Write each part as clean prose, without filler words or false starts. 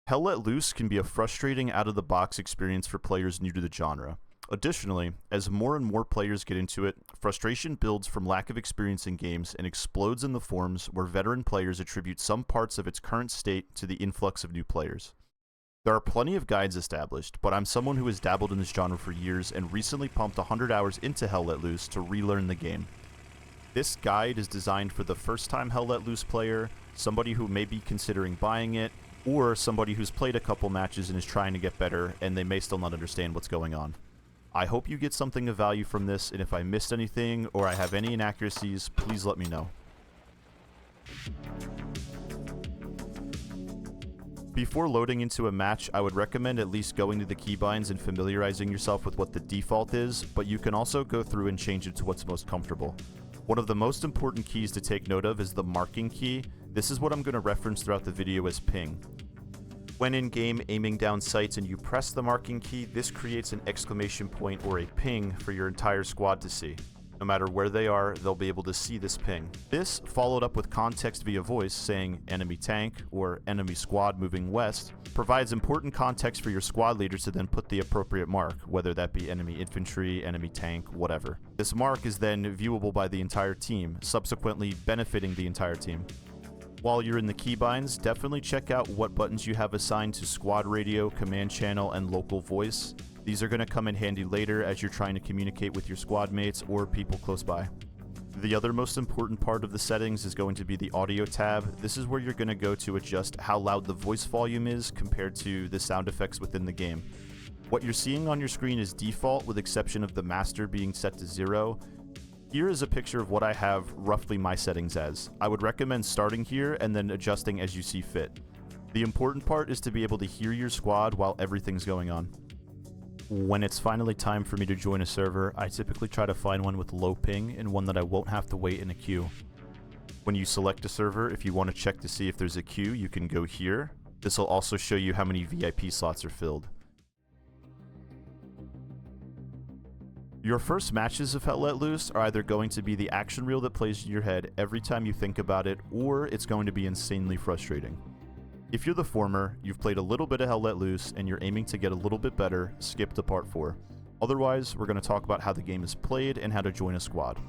Hell Let Loose can be a frustrating out-of-the-box experience for players new to the genre. Additionally, as more and more players get into it, frustration builds from lack of experience in games and explodes in the forms where veteran players attribute some parts of its current state to the influx of new players. There are plenty of guides established, but I'm someone who has dabbled in this genre for years and recently pumped 100 hours into Hell Let Loose to relearn the game. This guide is designed for the first-time Hell Let Loose player, somebody who may be considering buying it, or somebody who's played a couple matches and is trying to get better and they may still not understand what's going on. I hope you get something of value from this, and if I missed anything or I have any inaccuracies, please let me know. Before loading into a match, I would recommend at least going to the keybinds and familiarizing yourself with what the default is, but you can also go through and change it to what's most comfortable. One of the most important keys to take note of is the marking key. This is what I'm going to reference throughout the video as ping. When in-game aiming down sights and you press the marking key, this creates an exclamation point or a ping for your entire squad to see. No matter where they are, they'll be able to see this ping. This, followed up with context via voice saying enemy tank or enemy squad moving west, provides important context for your squad leaders to then put the appropriate mark, whether that be enemy infantry, enemy tank, whatever. This mark is then viewable by the entire team, subsequently benefiting the entire team. While you're in the keybinds, definitely check out what buttons you have assigned to squad radio, command channel, and local voice. These are going to come in handy later as you're trying to communicate with your squad mates or people close by. The other most important part of the settings is going to be the audio tab. This is where you're going to go to adjust how loud the voice volume is compared to the sound effects within the game. What you're seeing on your screen is default with exception of the master being set to 0. Here is a picture of what I have roughly my settings as. I would recommend starting here and then adjusting as you see fit. The important part is to be able to hear your squad while everything's going on. When it's finally time for me to join a server, I typically try to find one with low ping and one that I won't have to wait in a queue. When you select a server, if you want to check to see if there's a queue, you can go here. This will also show you how many VIP slots are filled. Your first matches of Hell Let Loose are either going to be the action reel that plays in your head every time you think about it, or it's going to be insanely frustrating. If you're the former, you've played a little bit of Hell Let Loose and you're aiming to get a little bit better, skip to part 4. Otherwise, we're going to talk about how the game is played and how to join a squad.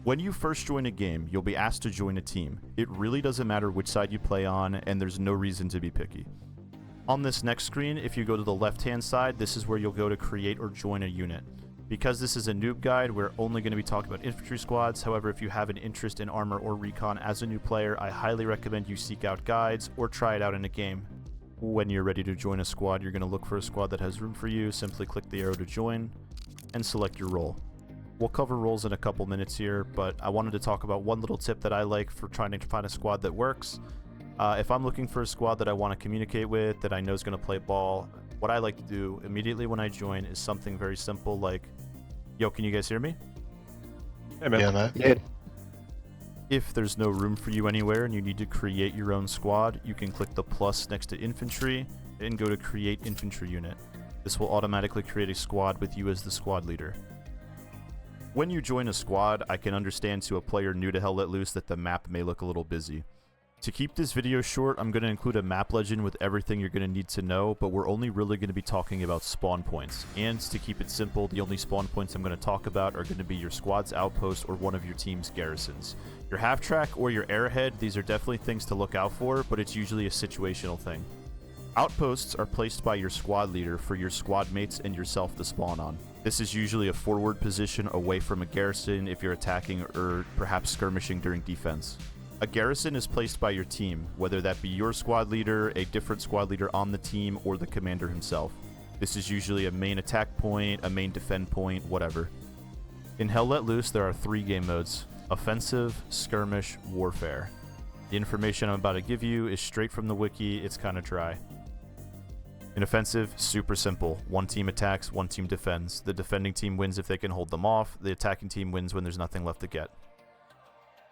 When you first join a game, you'll be asked to join a team. It really doesn't matter which side you play on, and there's no reason to be picky. On this next screen, if you go to the left-hand side, this is where you'll go to create or join a unit. Because this is a noob guide, we're only going to be talking about infantry squads. However, if you have an interest in armor or recon as a new player, I highly recommend you seek out guides or try it out in a game. When you're ready to join a squad, you're going to look for a squad that has room for you. Simply click the arrow to join and select your role. We'll cover roles in a couple minutes here, but I wanted to talk about one little tip that I like for trying to find a squad that works. If I'm looking for a squad that I want to communicate with, that I know is going to play ball, what I like to do immediately when I join is something very simple like, yo, can you guys hear me? Hey, man. Yeah, man. Yeah. If there's no room for you anywhere and you need to create your own squad, you can click the plus next to infantry and go to create infantry unit. This will automatically create a squad with you as the squad leader. When you join a squad, I can understand to a player new to Hell Let Loose that the map may look a little busy. To keep this video short, I'm going to include a map legend with everything you're going to need to know, but we're only really going to be talking about spawn points. And to keep it simple, the only spawn points I'm going to talk about are going to be your squad's outpost or one of your team's garrisons. Your half-track or your airhead, these are definitely things to look out for, but it's usually a situational thing. Outposts are placed by your squad leader for your squad mates and yourself to spawn on. This is usually a forward position away from a garrison if you're attacking or perhaps skirmishing during defense. A garrison is placed by your team, whether that be your squad leader, a different squad leader on the team, or the commander himself. This is usually a main attack point, a main defend point, whatever. In Hell Let Loose, there are 3 game modes: offensive, skirmish, warfare. The information I'm about to give you is straight from the wiki, it's kind of dry. In offensive, super simple. One team attacks, one team defends. The defending team wins if they can hold them off, the attacking team wins when there's nothing left to get.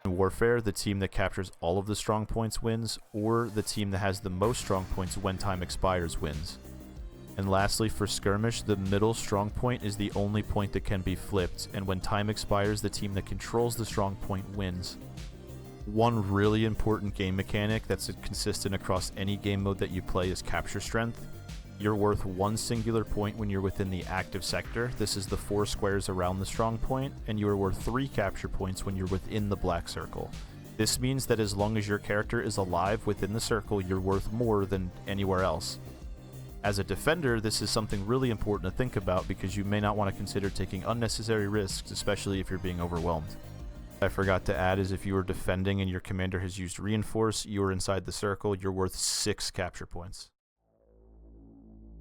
In warfare, the team that captures all of the strong points wins, or the team that has the most strong points when time expires wins. And lastly, for skirmish, the middle strong point is the only point that can be flipped, and when time expires, the team that controls the strong point wins. One really important game mechanic that's consistent across any game mode that you play is capture strength. You're worth 1 singular point when you're within the active sector. This is the 4 squares around the strong point, and you are worth 3 capture points when you're within the black circle. This means that as long as your character is alive within the circle, you're worth more than anywhere else. As a defender, this is something really important to think about because you may not want to consider taking unnecessary risks, especially if you're being overwhelmed. I forgot to add is if you are defending and your commander has used reinforce, you are inside the circle, you're worth 6 capture points.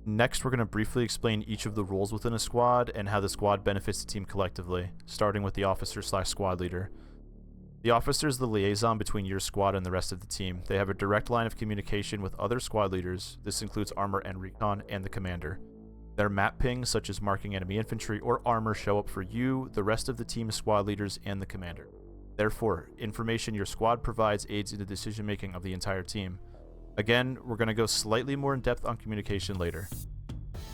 Next, we're going to briefly explain each of the roles within a squad and how the squad benefits the team collectively, starting with the officer/squad leader. The officer is the liaison between your squad and the rest of the team. They have a direct line of communication with other squad leaders. This includes armor and recon and the commander. Their map pings, such as marking enemy infantry or armor, show up for you, the rest of the team's squad leaders, and the commander. Therefore, information your squad provides aids in the decision-making of the entire team. Again, we're going to go slightly more in depth on communication later.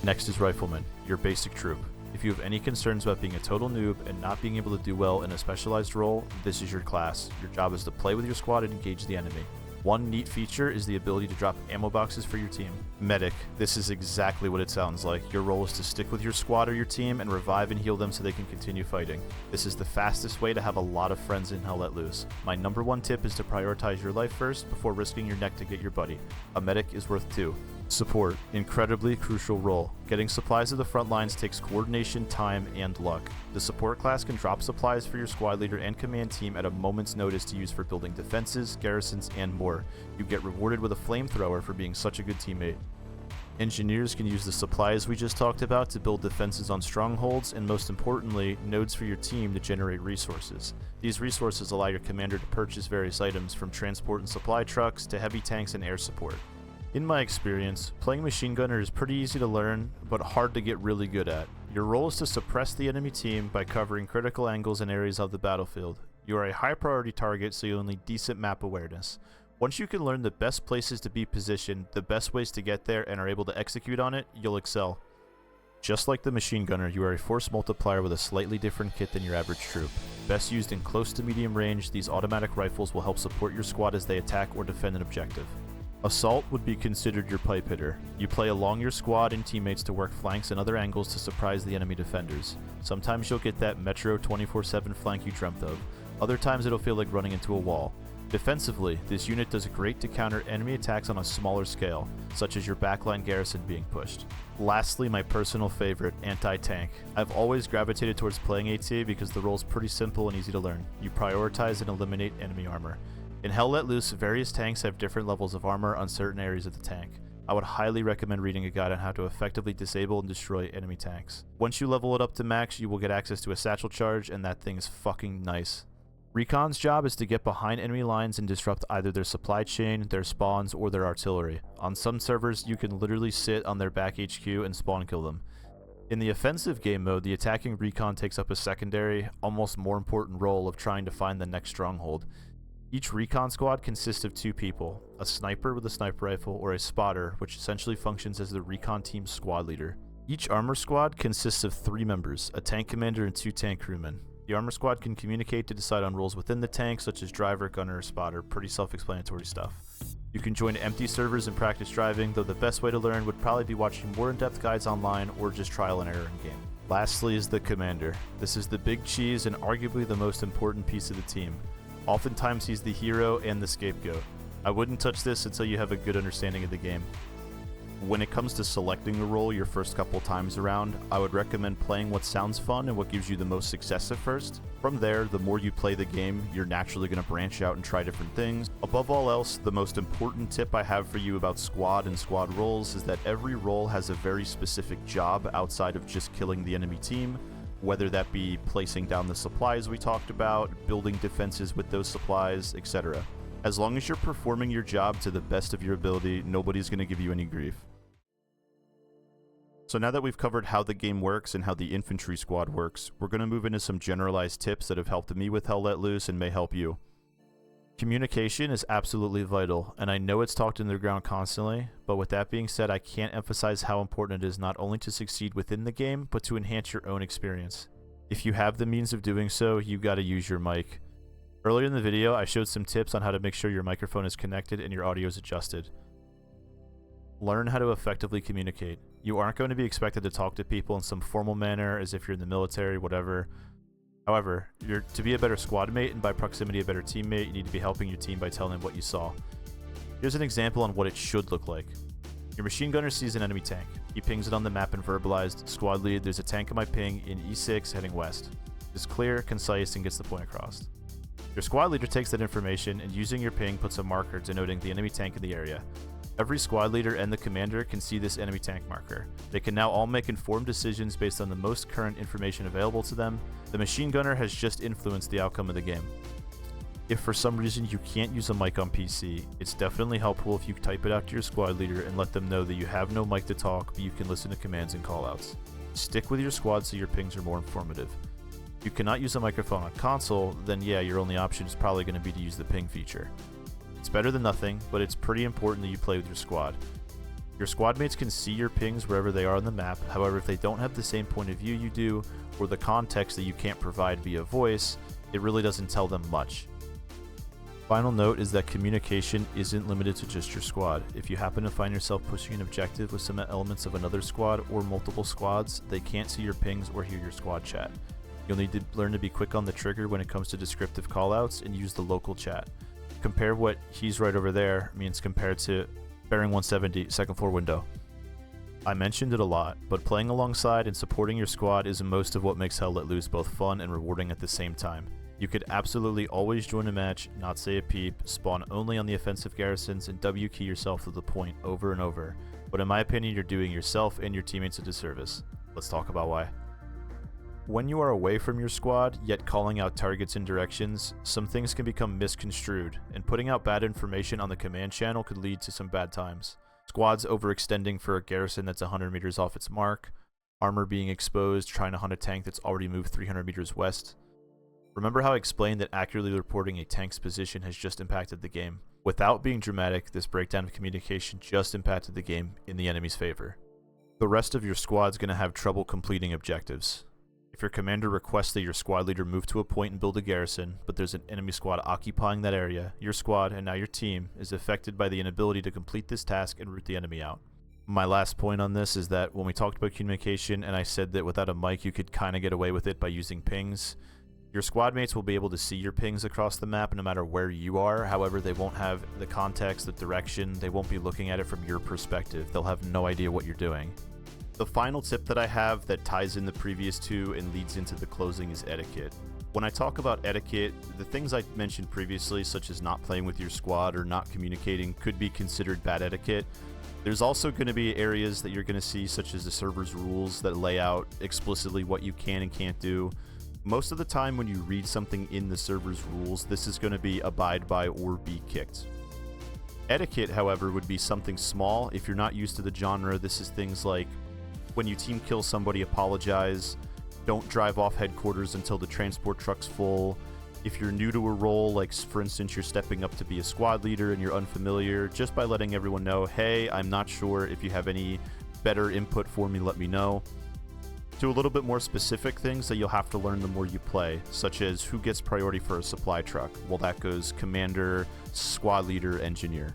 Next is Rifleman, your basic troop. If you have any concerns about being a total noob and not being able to do well in a specialized role, this is your class. Your job is to play with your squad and engage the enemy. One neat feature is the ability to drop ammo boxes for your team. Medic, this is exactly what it sounds like. Your role is to stick with your squad or your team and revive and heal them so they can continue fighting. This is the fastest way to have a lot of friends in Hell Let Loose. My number 1 tip is to prioritize your life first before risking your neck to get your buddy. A medic is worth 2. Support, incredibly crucial role. Getting supplies to the front lines takes coordination, time, and luck. The support class can drop supplies for your squad leader and command team at a moment's notice to use for building defenses, garrisons, and more. You get rewarded with a flamethrower for being such a good teammate. Engineers can use the supplies we just talked about to build defenses on strongholds, and most importantly, nodes for your team to generate resources. These resources allow your commander to purchase various items from transport and supply trucks to heavy tanks and air support. In my experience, playing machine gunner is pretty easy to learn, but hard to get really good at. Your role is to suppress the enemy team by covering critical angles and areas of the battlefield. You are a high priority target, so you'll need decent map awareness. Once you can learn the best places to be positioned, the best ways to get there, and are able to execute on it, you'll excel. Just like the machine gunner, you are a force multiplier with a slightly different kit than your average troop. Best used in close to medium range, these automatic rifles will help support your squad as they attack or defend an objective. Assault would be considered your pipe hitter. You play along your squad and teammates to work flanks and other angles to surprise the enemy defenders. Sometimes you'll get that Metro 24/7 flank you dreamt of. Other times it'll feel like running into a wall. Defensively, this unit does great to counter enemy attacks on a smaller scale, such as your backline garrison being pushed. Lastly, my personal favorite, anti-tank. I've always gravitated towards playing AT because the role's pretty simple and easy to learn. You prioritize and eliminate enemy armor. In Hell Let Loose, various tanks have different levels of armor on certain areas of the tank. I would highly recommend reading a guide on how to effectively disable and destroy enemy tanks. Once you level it up to max, you will get access to a satchel charge, and that thing is fucking nice. Recon's job is to get behind enemy lines and disrupt either their supply chain, their spawns, or their artillery. On some servers, you can literally sit on their back HQ and spawn kill them. In the offensive game mode, the attacking recon takes up a secondary, almost more important role of trying to find the next stronghold. Each recon squad consists of 2 people, a sniper with a sniper rifle or a spotter, which essentially functions as the recon team's squad leader. Each armor squad consists of 3 members, a tank commander and 2 tank crewmen. The armor squad can communicate to decide on roles within the tank, such as driver, gunner, or spotter, pretty self-explanatory stuff. You can join empty servers and practice driving, though the best way to learn would probably be watching more in-depth guides online or just trial and error in-game. Lastly is the commander. This is the big cheese and arguably the most important piece of the team. Oftentimes he's the hero and the scapegoat. I wouldn't touch this until you have a good understanding of the game. When it comes to selecting a role your first couple times around, I would recommend playing what sounds fun and what gives you the most success at first. From there, the more you play the game, you're naturally going to branch out and try different things. Above all else, the most important tip I have for you about squad and squad roles is that every role has a very specific job outside of just killing the enemy team. Whether that be placing down the supplies we talked about, building defenses with those supplies, etc. As long as you're performing your job to the best of your ability, nobody's going to give you any grief. So now that we've covered how the game works and how the infantry squad works, we're going to move into some generalized tips that have helped me with Hell Let Loose and may help you. Communication is absolutely vital, and I know it's talked in the ground constantly, but with that being said, I can't emphasize how important it is not only to succeed within the game, but to enhance your own experience. If you have the means of doing so, you gotta use your mic. Earlier in the video, I showed some tips on how to make sure your microphone is connected and your audio is adjusted. Learn how to effectively communicate. You aren't going to be expected to talk to people in some formal manner as if you're in the military, whatever. However, to be a better squad mate and by proximity a better teammate, you need to be helping your team by telling them what you saw. Here's an example on what it should look like. Your machine gunner sees an enemy tank. He pings it on the map and verbalized, "Squad lead, there's a tank on my ping in E6 heading west." It's clear, concise, and gets the point across. Your squad leader takes that information and using your ping puts a marker denoting the enemy tank in the area. Every squad leader and the commander can see this enemy tank marker. They can now all make informed decisions based on the most current information available to them. The machine gunner has just influenced the outcome of the game. If for some reason you can't use a mic on PC, it's definitely helpful if you type it out to your squad leader and let them know that you have no mic to talk, but you can listen to commands and callouts. Stick with your squad so your pings are more informative. If you cannot use a microphone on console, then yeah, your only option is probably going to be to use the ping feature. It's better than nothing, but it's pretty important that you play with your squad. Your squad mates can see your pings wherever they are on the map, however if they don't have the same point of view you do, or the context that you can't provide via voice, it really doesn't tell them much. Final note is that communication isn't limited to just your squad. If you happen to find yourself pushing an objective with some elements of another squad or multiple squads, they can't see your pings or hear your squad chat. You'll need to learn to be quick on the trigger when it comes to descriptive callouts and use the local chat. Compare what "he's right over there" means compared to "bearing 170, second floor window." I mentioned it a lot, but playing alongside and supporting your squad is most of what makes Hell Let Loose both fun and rewarding at the same time. You could absolutely always join a match, not say a peep, spawn only on the offensive garrisons, and W-key yourself to the point over and over, but in my opinion you're doing yourself and your teammates a disservice. Let's talk about why. When you are away from your squad, yet calling out targets and directions, some things can become misconstrued, and putting out bad information on the command channel could lead to some bad times. Squads overextending for a garrison that's 100 meters off its mark, armor being exposed trying to hunt a tank that's already moved 300 meters west. Remember how I explained that accurately reporting a tank's position has just impacted the game? Without being dramatic, this breakdown of communication just impacted the game in the enemy's favor. The rest of your squad's going to have trouble completing objectives. If your commander requests that your squad leader move to a point and build a garrison, but there's an enemy squad occupying that area, your squad, and now your team, is affected by the inability to complete this task and root the enemy out. My last point on this is that when we talked about communication and I said that without a mic you could kind of get away with it by using pings, your squad mates will be able to see your pings across the map no matter where you are. However, they won't have the context, the direction, they won't be looking at it from your perspective. They'll have no idea what you're doing. The final tip that I have that ties in the previous two and leads into the closing is etiquette. When I talk about etiquette, the things I mentioned previously, such as not playing with your squad or not communicating, could be considered bad etiquette. There's also going to be areas that you're going to see, such as the server's rules that lay out explicitly what you can and can't do. Most of the time when you read something in the server's rules, this is going to be abide by or be kicked. Etiquette, however, would be something small. If you're not used to the genre, this is things like when you team kill somebody, apologize. Don't drive off headquarters until the transport truck's full. If you're new to a role, like for instance you're stepping up to be a squad leader and you're unfamiliar, just by letting everyone know, hey, I'm not sure, if you have any better input for me, let me know. To a little bit more specific things that you'll have to learn the more you play, such as who gets priority for a supply truck. Well, that goes commander, squad leader, engineer.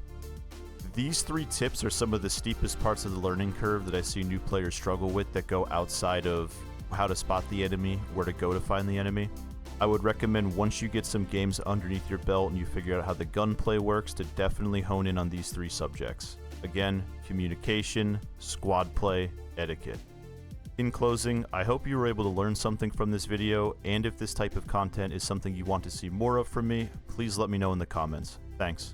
These three tips are some of the steepest parts of the learning curve that I see new players struggle with that go outside of how to spot the enemy, where to go to find the enemy. I would recommend once you get some games underneath your belt and you figure out how the gunplay works to definitely hone in on these three subjects. Again, communication, squad play, etiquette. In closing, I hope you were able to learn something from this video, and if this type of content is something you want to see more of from me, please let me know in the comments. Thanks.